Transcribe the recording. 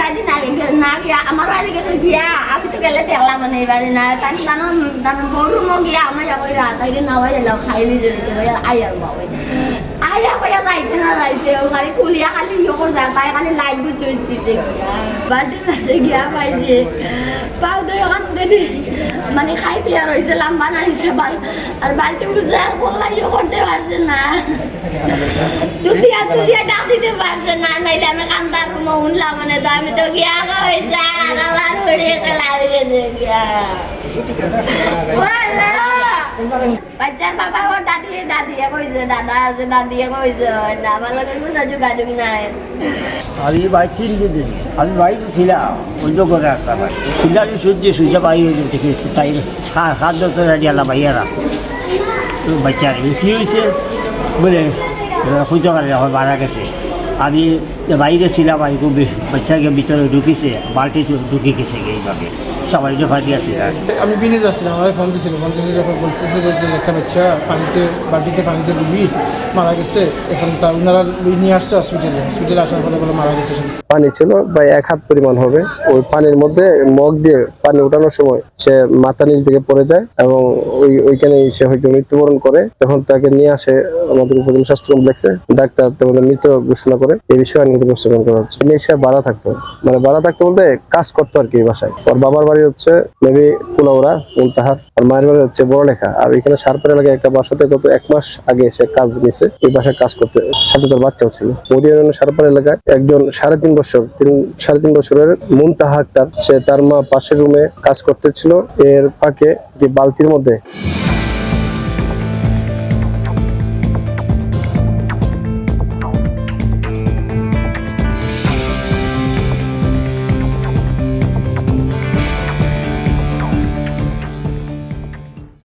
বাড়ি না গিয়া আমার বাড়ি গেছে গিয়া আমি তো গেলে দেখলাম মানে এই বাড়ি না তার বড় গিয়া আমার যাবো রাত আইলে না ভাই এলাও খাইলি যেতে আইয়ার বাবা আইয়া কইয়া যাইতে না যাইতে ও খালি খুলিয়া খালি ইয়ে করছে তাই খালি লাইট বুঝে দিতে বাড়ির কাছে গিয়া পাইছে পাও তো এখন উঠে মানে খাই পিয়া রয়েছে লাম্বা নাইছে আর বাড়িতে বুঝে আর বললা ইয়ে করতে পারছে না তুলিয়া ডাক দিতে পারছে না নাইলে আমি কান্দার উনলাম মানে তো আমি তো গিয়া হয়েছে আর আমার হয়ে গেলা গিয়া বাচ্চার বাবা ও দাদিয়া কইছে দাদা আছে দাদিয়া কইছে না আমার লগে কোনো যোগাযোগ নাই আমি ভাই 3 দিন আমি বাড়িতে ছিলাম অন্য করে আসলাম ছিলাম সূর্য বাড়ি হয়ে থেকে তাই খাদ্য তো রেডি আলা ভাইয়ার আছে বাচ্চার কি হয়েছে বলে সূর্য করে যখন মারা গেছে আমি বাইরে ছিলাম আমি খুব বাচ্চাকে ভিতরে ঢুকিছে বালতি ঢুকে গেছে এইভাবে সবাই জোফা দিয়েছে আমি বিনে যাচ্ছিলাম আমার ফোন দিয়েছিল যখন বলতেছে যে একটা বাচ্চা পানিতে ডুবি মারা গেছে এখন তা ওনারা নিয়ে আসছে হসপিটালে আসার পরে বলে মারা গেছে। পানি ছিল প্রায় 1 হাত পরিমাণ হবে। ওই পানির মধ্যে মগ দিয়ে পানি উঠানোর সময় সে মাথা নিচ দিকে পড়ে যায় এবং ওইখানে সে হয়তো মৃত্যুবরণ করে। তখন তাকে নিয়ে আসে আমাদের উপজেলা স্বাস্থ্য কমপ্লেক্সে, ডাক্তার তাকে মৃত ঘোষণা করে। এই বিষয়ে আইনগত ব্যবস্থা গ্রহণ করা হচ্ছে। সে বাড়া থাকতো বলতে কাজ করতো আর কি। বাসায় ওর বাবার বাড়ি হচ্ছে মেবি কুলাউড়া মুনতাহার, আর মায়ের বাড়ি হচ্ছে বড়লেখা। আর এখানে সারপাড়া এলাকায় একটা বাসাতে গত 1 মাস আগে সে কাজ নিছে। এই বাসায় কাজ করতে, সাথে তার বাচ্চাও ছিল। সারপাড়া এলাকায় একজন 3.5 বছরের মুনতাহা আক্তার, সে তার মা পাশের রুমে কাজ করতেছিল। এর ফাঁকে বালতির মধ্যে